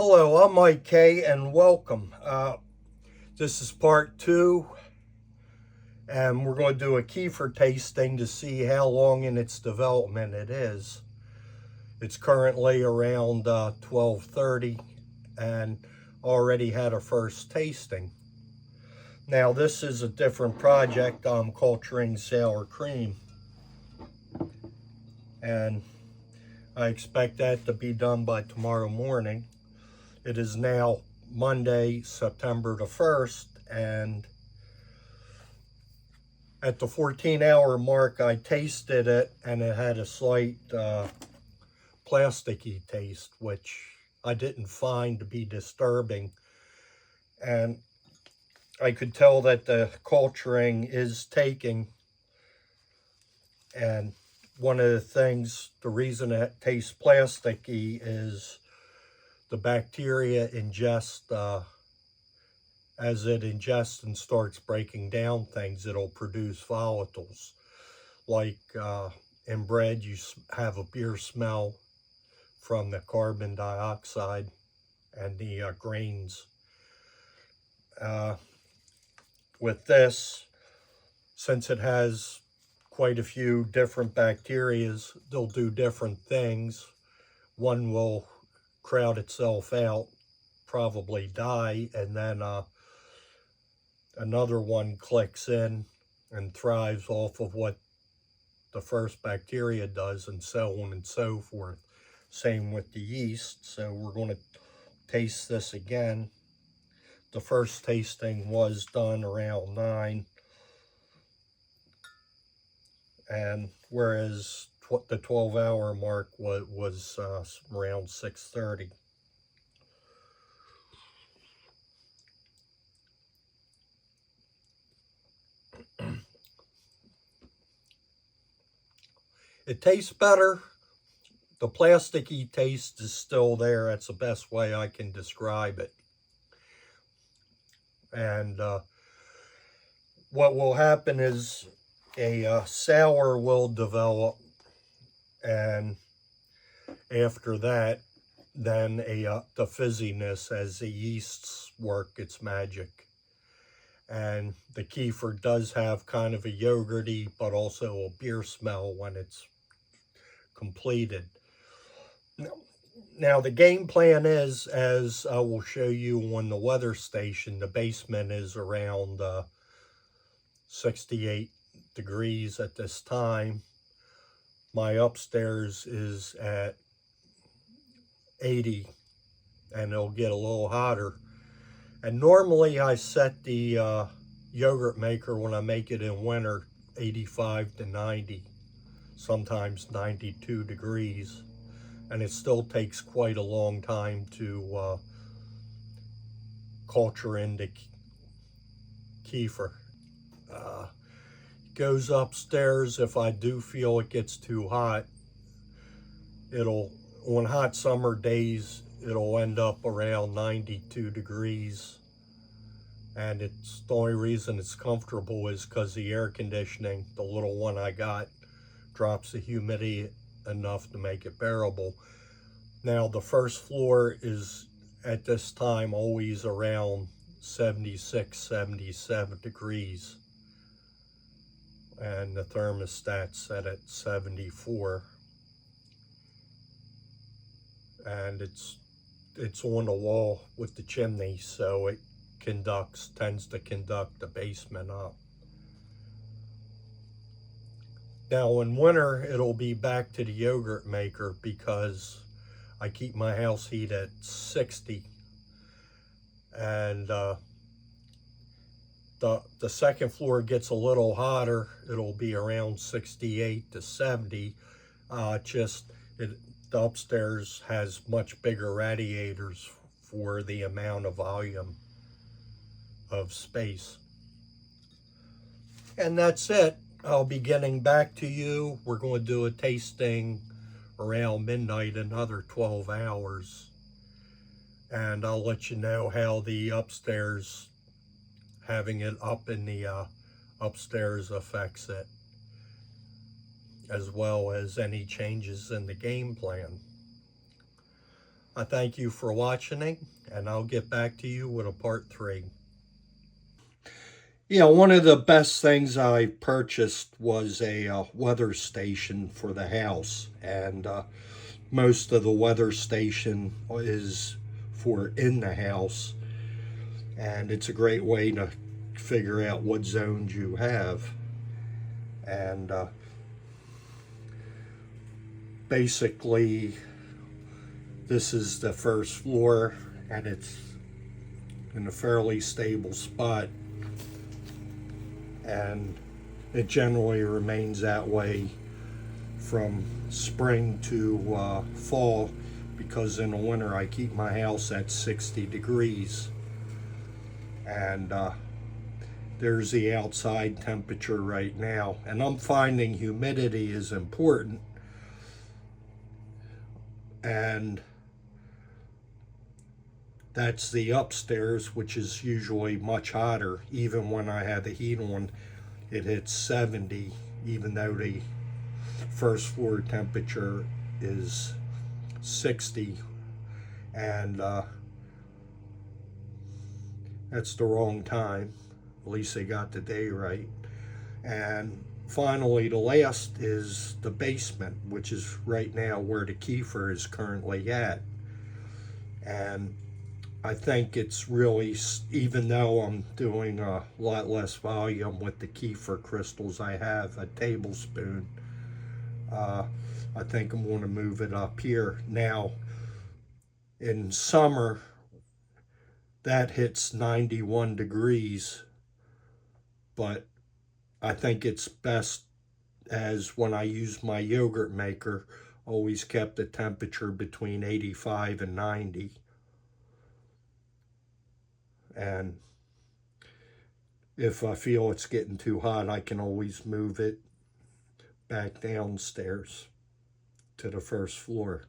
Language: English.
Hello, I'm Mike K, and welcome. This is part two, and we're going to do a Kefir tasting to see how long in its development it is. It's currently around 12:30, and already had a first tasting. Now, this is a different project. I'm culturing sour cream, and I expect that to be done by tomorrow morning. It is now Monday, September the 1st, and at the 14-hour mark, I tasted it, and it had a slight plasticky taste, which I didn't find to be disturbing. And I could tell that the culturing is taking. And one of the things, the reason it tastes plasticky is the bacteria ingest, as it ingests and starts breaking down things, it'll produce volatiles. Like in bread, you have a beer smell from the carbon dioxide and the grains. With this, since it has quite a few different bacterias, they'll do different things. One will crowd itself out, probably die, and then another one clicks in and thrives off of what the first bacteria does, and so on and so forth. Same with the yeast. So we're going to taste this again. The first tasting was done around 9, and whereas the 12-hour mark was around 6:30. It tastes better. The plasticky taste is still there. That's the best way I can describe it. And what will happen is a sour will develop, and after that, then the fizziness as the yeasts work its magic. And the kefir does have kind of a yogurty, but also a beer smell when it's completed. Now, the game plan is, as I will show you on the weather station, the basement is around 68 degrees at this time. My upstairs is at 80, and it'll get a little hotter. And normally I set the yogurt maker, when I make it in winter, 85 to 90, sometimes 92 degrees. And it still takes quite a long time to culture into kefir. Goes upstairs. If I do feel it gets too hot, on hot summer days, it'll end up around 92 degrees. And it's the only reason it's comfortable is because the air conditioning, the little one I got, drops the humidity enough to make it bearable. Now, the first floor is at this time always around 76, 77 degrees. And the thermostat's set at 74. And it's on the wall with the chimney, so it tends to conduct the basement up. Now in winter, it'll be back to the yogurt maker because I keep my house heat at 60. And the second floor gets a little hotter. It'll be around 68 to 70. The upstairs has much bigger radiators for the amount of volume of space. And that's it. I'll be getting back to you. We're going to do a tasting around midnight, another 12 hours. And I'll let you know how the upstairs, having it up in the upstairs, affects it, as well as any changes in the game plan. I thank you for watching, and I'll get back to you with a part 3. Yeah, one of the best things I purchased was a weather station for the house, and most of the weather station is for in the house, and it's a great way to figure out what zones you have. And basically, this is the first floor, and it's in a fairly stable spot, and it generally remains that way from spring to fall, because in the winter I keep my house at 60 degrees. And there's the outside temperature right now, and I'm finding humidity is important. And that's the upstairs, which is usually much hotter. Even when I have the heat on, it hits 70, even though the first floor temperature is 60. And that's the wrong time. At least they got the day right. And finally, the last is the basement, which is right now where the Kefir is currently at. And I think it's really, even though I'm doing a lot less volume with the Kefir crystals, I have a tablespoon. I think I'm going to move it up here. Now, in summer, that hits 91 degrees, but I think it's best, as when I use my yogurt maker, always kept the temperature between 85 and 90. And if I feel it's getting too hot, I can always move it back downstairs to the first floor.